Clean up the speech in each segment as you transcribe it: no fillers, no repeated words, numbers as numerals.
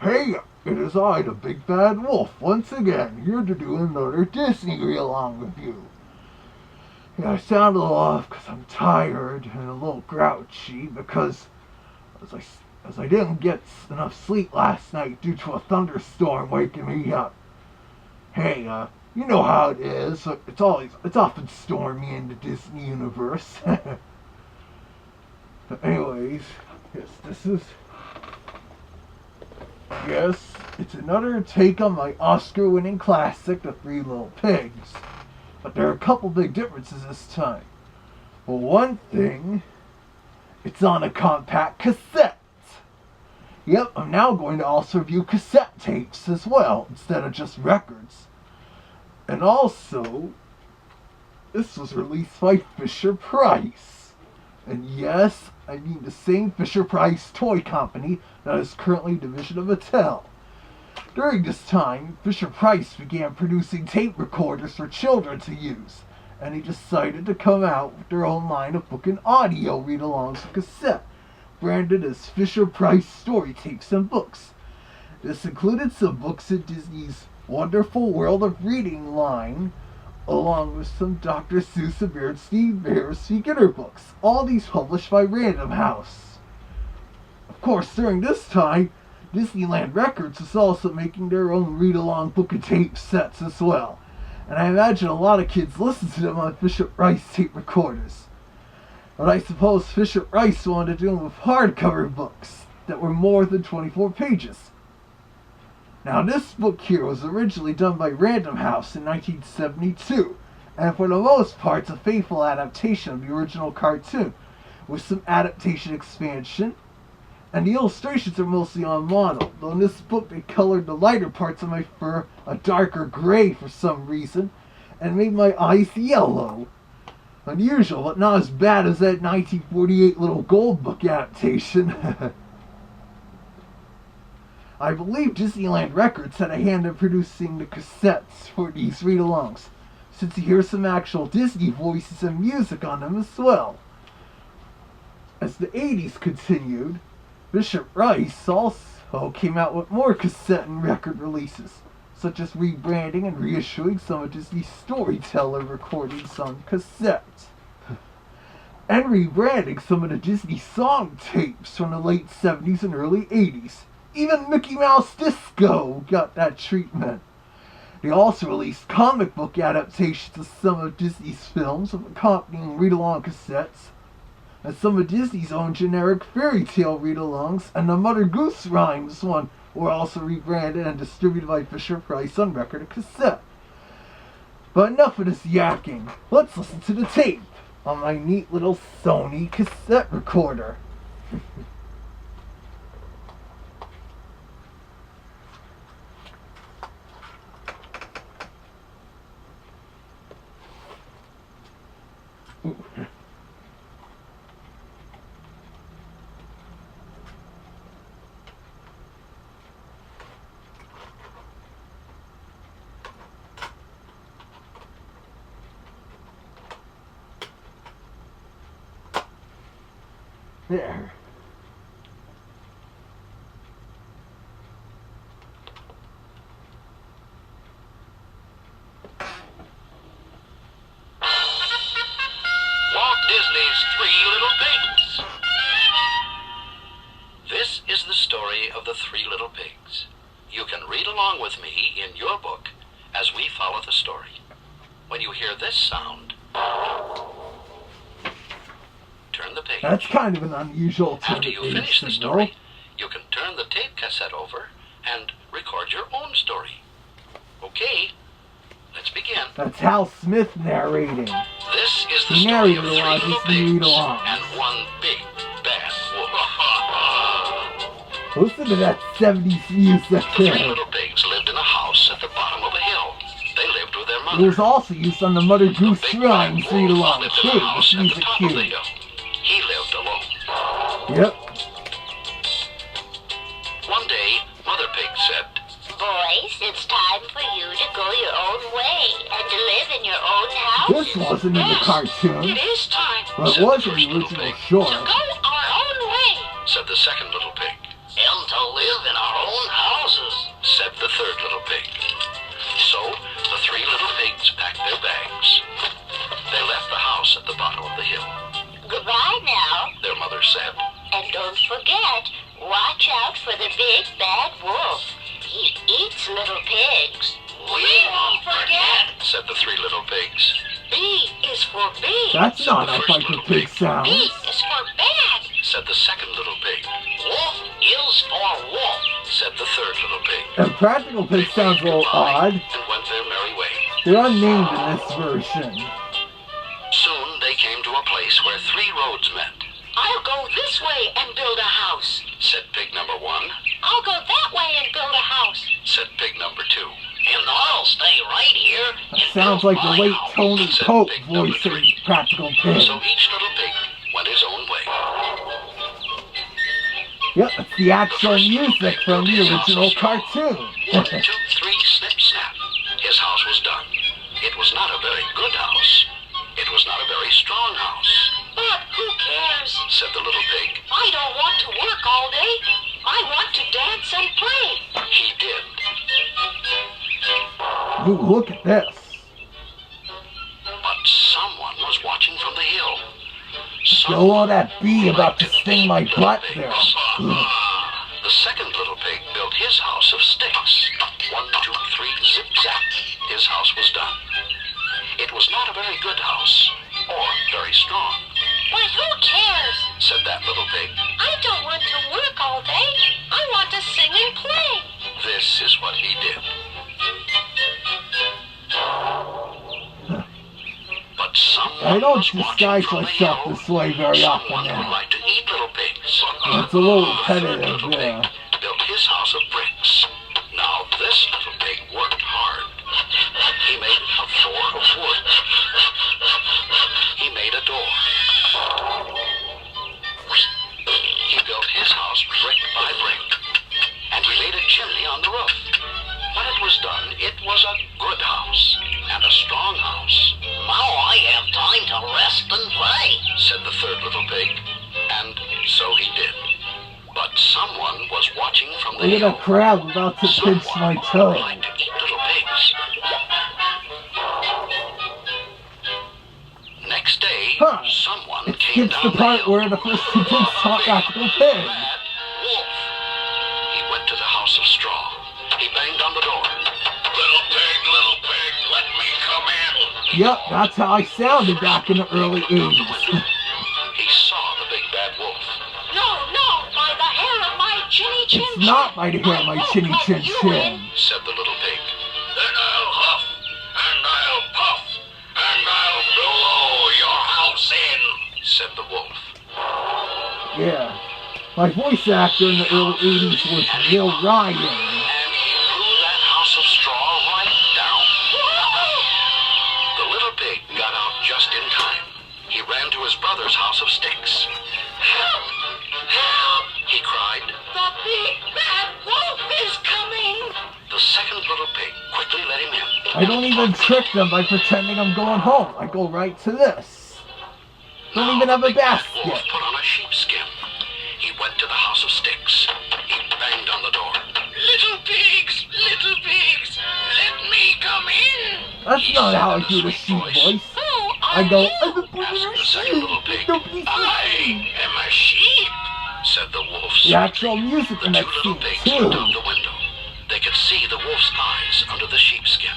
Hey, it is I, the Big Bad Wolf, once again, here to do another Disney read-along with you. Yeah, I sound a little off because I'm tired and a little grouchy because as I didn't get enough sleep last night due to a thunderstorm waking me up. Hey, you know how it is. It's often stormy in the Disney universe. Anyways, yes, it's another take on my Oscar-winning classic, The Three Little Pigs. But there are a couple big differences this time. Well, one thing, it's on a compact cassette. Yep, I'm now going to also review cassette tapes as well, instead of just records. And also, this was released by Fisher-Price. And yes, I mean the same Fisher-Price toy company that is currently a division of Mattel. During this time, Fisher-Price began producing tape recorders for children to use, and they decided to come out with their own line of book and audio read-alongs of cassette, branded as Fisher-Price Storytapes and Books. This included some books in Disney's Wonderful World of Reading line, along with some Dr. Seuss and Bernstein Bears beginner books, all these published by Random House. Of course, during this time, Disneyland Records was also making their own read-along book and tape sets as well, and I imagine a lot of kids listen to them on Fisher-Price tape recorders. But I suppose Fisher-Price wanted to do them with hardcover books that were more than 24 pages. Now, this book here was originally done by Random House in 1972, and for the most part it's a faithful adaptation of the original cartoon, with some adaptation expansion, and the illustrations are mostly on mono, though in this book they colored the lighter parts of my fur a darker gray for some reason, and made my eyes yellow. Unusual, but not as bad as that 1948 Little Gold Book adaptation. I believe Disneyland Records had a hand in producing the cassettes for these read-alongs, since you hear some actual Disney voices and music on them as well. As the 80s continued, Fisher-Price also came out with more cassette and record releases, such as rebranding and reissuing some of Disney's Storyteller recordings on cassette, and rebranding some of the Disney song tapes from the late 70s and early 80s. Even Mickey Mouse Disco got that treatment. They also released comic book adaptations of some of Disney's films with accompanying read-along cassettes, and some of Disney's own generic fairy tale read-alongs, and the Mother Goose Rhymes one were also rebranded and distributed by Fisher-Price on record and cassette. But enough of this yakking. Let's listen to the tape on my neat little Sony cassette recorder. There. Walt Disney's Three Little Pigs. This is the story of the Three Little Pigs. You can read along with me in your book as we follow the story. When you hear this sound, turn the page. That's kind of an unusual turn After you page finish the signal. story, you can turn the tape cassette over and record your own story. Okay, let's begin. That's Hal Smith narrating. This is the He story narrated of a three lot of little Disney pigs read-alongs. and one big bad wolf. Listen to that 70s music The three there. little pigs lived in a house at the bottom of a hill. They lived with their It mother. was also used on the Mother Goose Big Rhymes bad read-along wolf too, lived in a house with at the music top of the cue. hill. He lived alone. Yep. One day, Mother Pig said, Boys, it's time for you to go your own way and to live in your own house. This wasn't in the cartoon, It is time but it said was the in first the little original pig. short. to go our own way said the second little pig. and to live in our own house. third little pig. So the three little pigs packed their bags. They left the house at the bottom of the hill. Goodbye now. Their mother said, And don't forget, watch out for the big bad wolf. He eats little pigs. We won't forget, said the three little pigs. B is for big. That's not how Viper Pig B sounds. is for bad. Said the second little pig. Wolf is for wolf. Said the third little pig. And Practical Pig sounds a little odd. And went their merry way. They're unnamed in this version. Soon they came to a place where three roads met. I'll go this way and build a house. Said pig number one. I'll go that way and build a house. Said pig number two. And I'll stay right here. That sounds like the late Tony Pope voicing Practical Pig. So each little pig went his own way. Yep, it's the actual music from the original cartoon. 1, 2, 3, snip, snap. His house was done. It was not a very good house. It was not a very strong house. But who cares? Said the little pig. I don't want to work all day. I want to dance and play. He did. Ooh, look at this. But someone was watching from the hill. Go on that bee about to sting my butt there. The second little pig built his house of sticks. 1, 2, 3, zip, zap. His house was done. It was not a very good house, or very strong, But who cares? said that little pig. I don't want to work all day. I want to sing and play. This is what he did. But someone I don't was watching disguise from the myself hill. this way very often Someone would now. like to eat little pigs. It's a little The third repetitive, little yeah. pig built his house of bricks. Now this little pig worked hard. He made a floor of wood. He made a door. He built his house brick by brick. And he made a chimney on the roof. When it was done, it was a good house and a strong house. Now I have time to rest and play. Said the third little pig. And so he did. But someone was watching from the Look at hill. a crab about to pinch my Someone toe. would like to eat little pigs. Next day, Huh. someone It came skips down the part hill. where the first two pigs talk Practical Pig. Bad wolf. He went to the house of straw. He banged on the door. Little pig, let me come in. Yep, that's how I sounded back in the early 80s. He saw the big bad wolf. No, by the hair of my chinny chin It's not by the hair of my chinny chin chin. Said the little pig. Then I'll huff, and I'll puff, and I'll blow your house in, said the wolf. Yeah. My voice actor in the early 80s was Neil Ryan. And he blew that house of straw right down. The little pig got out just in time. He ran to his brother's house of sticks. Help! Help! He cried. The big bad wolf is coming! The second little pig quickly let him in. I don't even trick them by pretending I'm going home. I go right to this. Don't even have a Big bad basket. wolf put on a sheepskin. He went to the house of sticks. He banged on the door. Little pigs, let me come in. That's not how I do the sheep voice. Who I are go, you? I'm a Asked the second little pig. Nobody I am a sheep, said the wolf. The actual music The in two that little scene, pigs too. looked out the window. They could see the wolf's eyes under the sheepskin.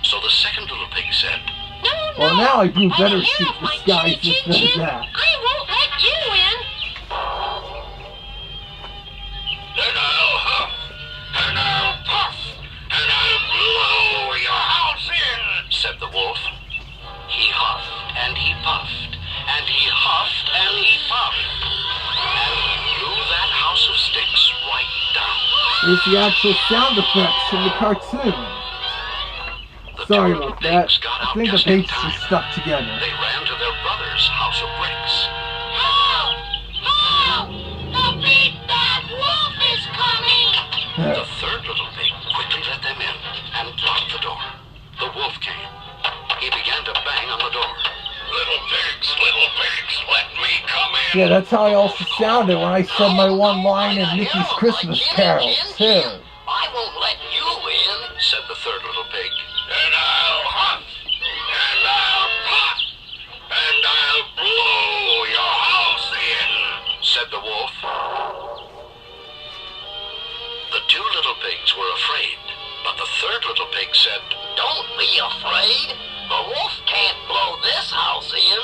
So the second little pig said, No, Well, now I do By better the hair sheep of my disguise chinny than chin that. I won't let you in. Then I'll huff, and I'll puff, and I'll blow your house in, said the wolf. He huffed, and he puffed, and he huffed, and he puffed, and he blew that house of sticks right down. There's the actual sound effects from the cartoon. The Sorry two little about that. pigs got I out think the just in pages time. are stuck together. They ran to their brother's house of bricks. Help! Help! The big bad wolf is coming! The third little pig quickly let them in and locked the door. The wolf came. He began to bang on the door. Little pigs, let me come in. Yeah, that's how I also sounded when I said my one line in Mickey's Christmas Carol, too. I won't let you in. said the third little pig. And I'll huff, and I'll puff, and I'll blow your house in, said the wolf. The two little pigs were afraid, but the third little pig said, Don't be afraid. The wolf can't blow this house in.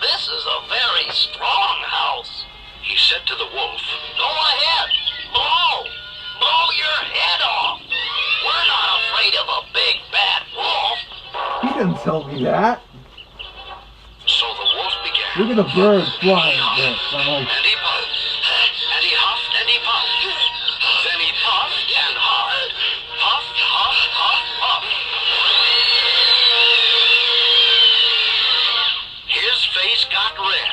This is a very strong house. He said to the wolf, Go ahead, blow. Blow your head off. We're not afraid of a big bad wolf. He didn't tell me that. So the wolf began. Look at a bird flying there. I'm like, And he puffed, and he huffed, and he puffed. Then he puffed and huffed. Puff, huff, puff, puff. His face got red.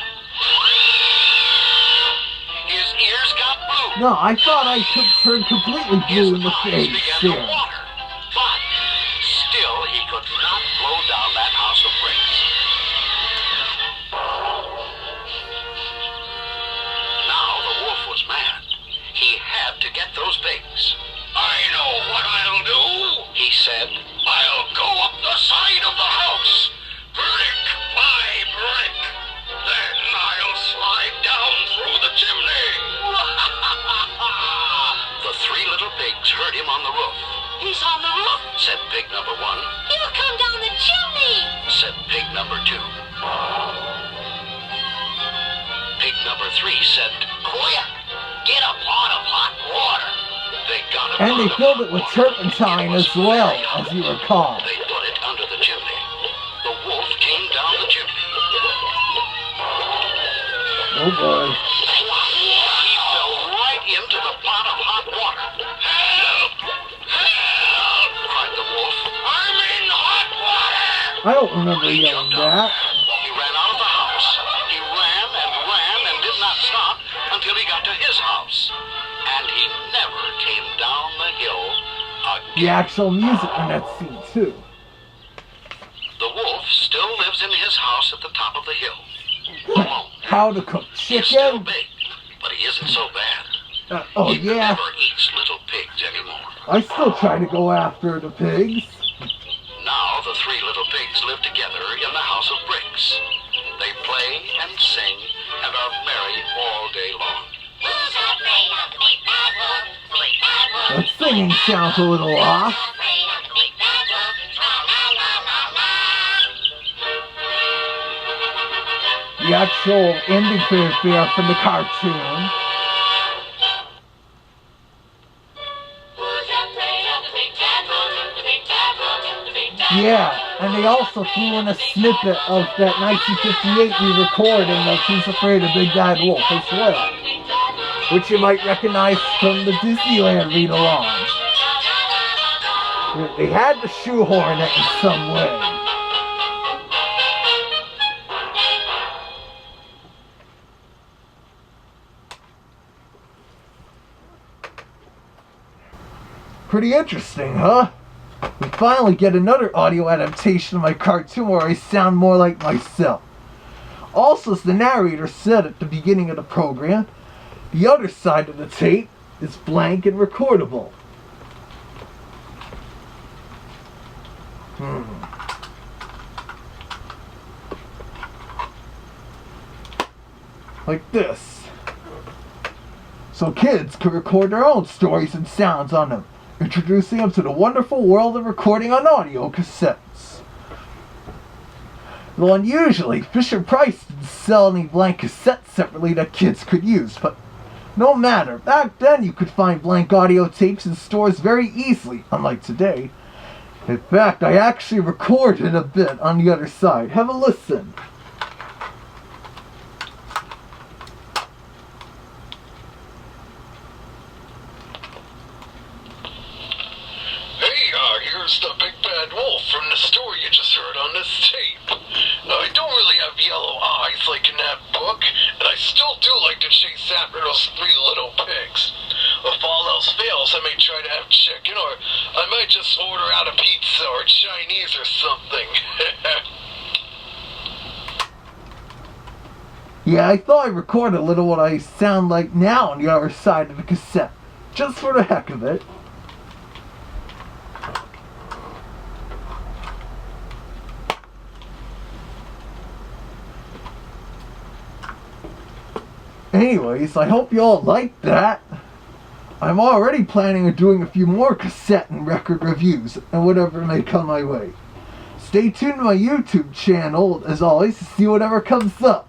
His ears got blue. no, I thought I could turn completely blue in the His eyes face began to there. water. But still he could not blow down that house of bricks. Now the wolf was mad. He had to get those pigs. I know what I'll do, he said. I'll go up the side of the house, brick by brick. Then I'll slide down through the chimney. The three little pigs heard him on the roof. He's on the roof. Said pig number one, He'll come down the chimney. said pig number two. Pig number three said, Quick, get a pot of hot water. They got a And they pot of filled hot it with water. turpentine It was as well, very hot. as you recall. They put it under the chimney. The wolf came down the chimney. Oh boy. He fell right into the pot of hot water. Help! Help! Cried the wolf. I'm in hot water! I don't remember He yelling jumped up. that. He ran out of the house. He ran and did not stop until he got to his house. And he never came down the hill The again. actual music in that scene too. The wolf still lives in his house at the top of the hill. Alone. How to cook He's still chicken. big, but he isn't so bad. Oh He yeah. never eats little pigs anymore. I still try to go after the pigs. Now the three little pigs live together in the house of bricks. They play and sing and are merry all day long. Who's afraid of the big bad wolf? Big bad wolf. The singing sounds a little off. Afraid of the big bad wolf. La la la la la. The actual ending fanfare from the cartoon. Who's afraid of the big bad wolf? The big bad wolf. The big bad wolf. Yeah, and they also threw in a snippet of that 1958 re-recording of Who's Afraid of Big Bad Wolf as well, which you might recognize from the Disneyland read-along. They had to shoehorn it in some way. Pretty interesting, huh? We finally get another audio adaptation of my cartoon where I sound more like myself. Also, as the narrator said at the beginning of the program, the other side of the tape is blank and recordable. Like this. So kids can record their own stories and sounds on them, introducing them to the wonderful world of recording on audio cassettes. Though unusually, Fisher-Price didn't sell any blank cassettes separately that kids could use, but no matter, back then you could find blank audio tapes in stores very easily, unlike today. In fact, I actually recorded a bit on the other side. Have a listen. Here's the big bad wolf from the story you just heard on this tape. I don't really have yellow eyes like in that book, and I still do like to chase after those three little pigs. If all else fails, I may try to have chicken, or I might just order out a pizza or Chinese or something. Yeah, I thought I'd record a little what I sound like now on the other side of the cassette, just for the heck of it. Anyways, I hope you all liked that. I'm already planning on doing a few more cassette and record reviews, and whatever may come my way. Stay tuned to my YouTube channel, as always, to see whatever comes up.